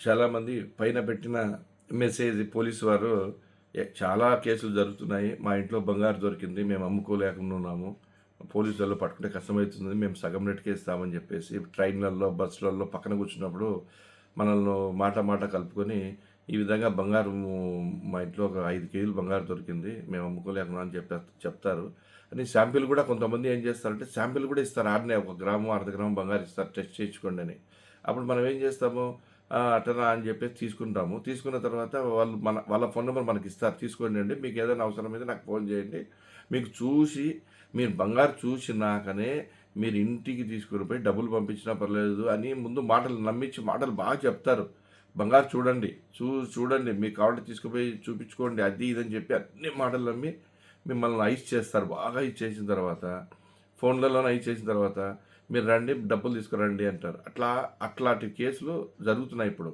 చాలామంది పైన పెట్టిన మెసేజ్ పోలీసు వారు చాలా కేసులు జరుగుతున్నాయి. మా ఇంట్లో బంగారు దొరికింది. మేము అమ్ముకోలేకుండా ఉన్నాము. పోలీసు వాళ్ళు పట్టుకుంటే కష్టమవుతుంది. మేము సగం రేటుకే ఇస్తామని చెప్పేసి ట్రైన్‌లలో, బస్సులలో పక్కన కూర్చున్నప్పుడు మనల్ని మాట మాట కలుపుకొని ఈ విధంగా బంగారు మా ఇంట్లో ఒక 5 కేజీలు బంగారు దొరికింది. మేము అమ్ముకోలేకున్నాం అని చెప్తారు. అని శాంపిల్ కూడా కొంతమంది ఏం చేస్తారంటే శాంపిల్ కూడా ఇస్తారు. ఆడనే 1 గ్రాము, అర్ధ గ్రాము బంగారు ఇస్తారు టెస్ట్ చేయించుకోండి అని. అప్పుడు మనం ఏం చేస్తాము, అట్టనా అని చెప్పేసి తీసుకుంటాము. తీసుకున్న తర్వాత వాళ్ళు వాళ్ళ ఫోన్ నంబర్ మనకిస్తారు. తీసుకోండండి. మీకేదైనా అవసరమైతే నాకు ఫోన్ చేయండి. మీకు చూసి మీరు బంగారు చూసినాకనే మీరు ఇంటికి తీసుకొని పోయి డబ్బులు పంపించినా పర్లేదు అని ముందు మాటలు నమ్మించి మాటలు బాగా చెప్తారు. బంగారు చూడండి, చూడండి మీకు కావాలంటే తీసుకుపోయి చూపించుకోండి అది ఇది అని చెప్పి అన్ని మాటలు నమ్మి మిమ్మల్ని ఐస్ చేస్తారు. బాగా ఐస్ చేసిన తర్వాత ఫోన్లలోనే ఐస్ చేసిన తర్వాత మీరు రండి డబ్బులు తీసుకురండి అంటారు. అట్లాంటి కేసులు జరుగుతున్నాయి ఇప్పుడు.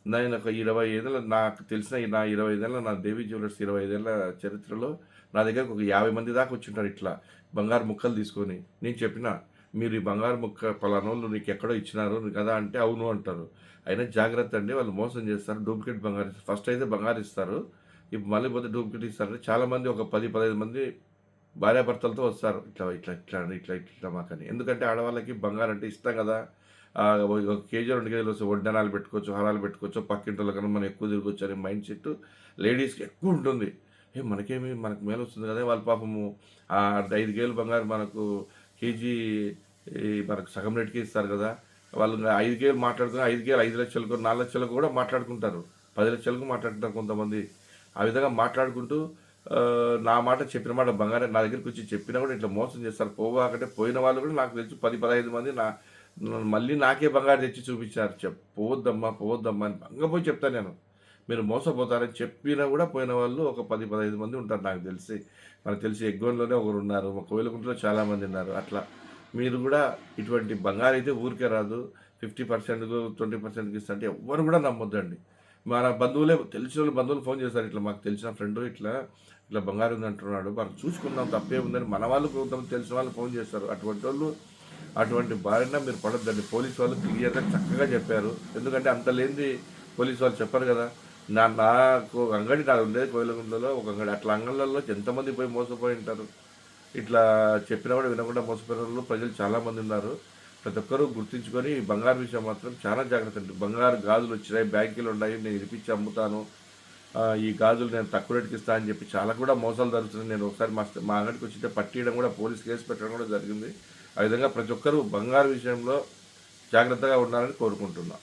నేను ఒక 25 ఏళ్ళ నాకు తెలిసిన నా 25 ఏళ్ళ నా దేవి జ్యువెలర్స్ 25 ఏళ్ళ చరిత్రలో నా దగ్గరకు ఒక 50 మంది దాకా వచ్చుంటారు ఇట్లా బంగారు ముక్కలు తీసుకొని. నేను చెప్పిన, "మీరు ఈ బంగారు ముక్క పలానోళ్ళు నీకెక్కడో ఇచ్చినారు కదా" అంటే, "అవును" అంటారు. అయినా జాగ్రత్త అండి వాళ్ళు మోసం చేస్తారు. డూప్లికేట్ బంగారు ఇస్తారు. ఫస్ట్ అయితే బంగారు ఇస్తారు. ఇప్పుడు మళ్ళీ పోతే డూప్లికేట్ ఇస్తారు. చాలామంది ఒక 10, 15 మంది భార్యాభర్తలతో వస్తారు. ఇట్లా ఇట్లా ఇట్లా అండి, ఇట్లా ఇట్లా మాకని. ఎందుకంటే ఆడవాళ్ళకి బంగారం అంటే ఇష్టం కదా! ఒక కేజీ, 2 కేజీలు వస్తే వడ్డానాలు పెట్టుకోవచ్చు, హారాలు పెట్టుకోవచ్చు, పక్కింటోళ్ళకన్నా మనం ఎక్కువ తిరగొచ్చు అనే మైండ్ సెట్ లేడీస్‌కి ఎక్కువ ఉంటుంది. మనకేమి మనకు మేలొస్తుంది కదా! వాళ్ళు పాపము 5 కేజీలు బంగారం మనకు కేజీ మనకు సగం రేట్‌కే ఇస్తారు కదా! వాళ్ళు 5 కేజీలు మాట్లాడుకుని 5 కేజీలు 5,00,000కో, 4,00,000కో కూడా మాట్లాడుకుంటారు. 10,00,000కు మాట్లాడుకుంటారు కొంతమంది. ఆ విధంగా మాట్లాడుకుంటూ నా మాట చెప్పిన మాట బంగారం నా దగ్గరికొచ్చి చెప్పినా కూడా ఇట్లా మోసం చేస్తారు. పోవాకంటే పోయిన వాళ్ళు కూడా నాకు తెలిసి 10, 15 మంది మళ్ళీ నాకే బంగారు తెచ్చి చూపించారు. పోవద్దమ్మా, పోవద్దమ్మా అని బంగపోయి చెప్తాను నేను. మీరు మోసపోతారని చెప్పినా కూడా పోయిన వాళ్ళు ఒక 10, 15 మంది ఉంటారు నాకు తెలిసి. మనకు తెలిసి ఎగ్గోన్‌లోనే ఒకరున్నారు. మా కోయిలకుంటలో చాలామంది ఉన్నారు. అట్లా మీరు కూడా ఇటువంటి బంగారైతే ఊరికే రాదు. 50%కు 20%కి ఇస్తా అంటే ఎవ్వరు కూడా నమ్మొద్దండి. మన బంధువులే తెలిసినోళ్ళు బంధువులు ఫోన్ చేస్తారు. ఇట్లా మాకు తెలిసిన ఫ్రెండు ఇట్లా బంగారం ఉంది అంటున్నాడు. మనం చూసుకుందాం తప్పేముందని మన వాళ్ళు కొంతమంది తెలిసిన వాళ్ళు ఫోన్ చేస్తారు. అటువంటోళ్ళు అటువంటి బారిన మీరు పడొద్దండి. పోలీసు వాళ్ళు క్లియర్‌గా చక్కగా చెప్పారు. ఎందుకంటే అంత లేనిది పోలీసు వాళ్ళు చెప్పరు కదా! నాకు అంగడి నాది ఉండేది కోయిలగుంటలో ఒక అంగడి. అట్లా అంగళ్ళలో ఎంతమంది పోయి మోసపోయి ఉంటారు. ఇట్లా చెప్పినా కూడా వినకుండా మోసపోయినోళ్ళు ప్రజలు చాలామంది ఉన్నారు. ప్రతి ఒక్కరూ గుర్తుంచుకొని ఈ బంగారు విషయం మాత్రం చాలా జాగ్రత్త అండి. బంగారు గాజులు వచ్చినాయి, బ్యాంకులు ఉన్నాయి, నేను ఇడిపించి అమ్ముతాను. ఈ గాజులు నేను తక్కువ రేటుకి ఇస్తా అని చెప్పి చాలా కూడా మోసాలు జరుగుతున్నాయి. నేను ఒకసారి మా అంగడికి వచ్చితే పట్టియడం కూడా పోలీస్ కేసు పెట్టడం కూడా జరిగింది. ఆ విధంగా ప్రతి ఒక్కరూ బంగారు విషయంలో జాగ్రత్తగా ఉండాలని కోరుకుంటున్నా.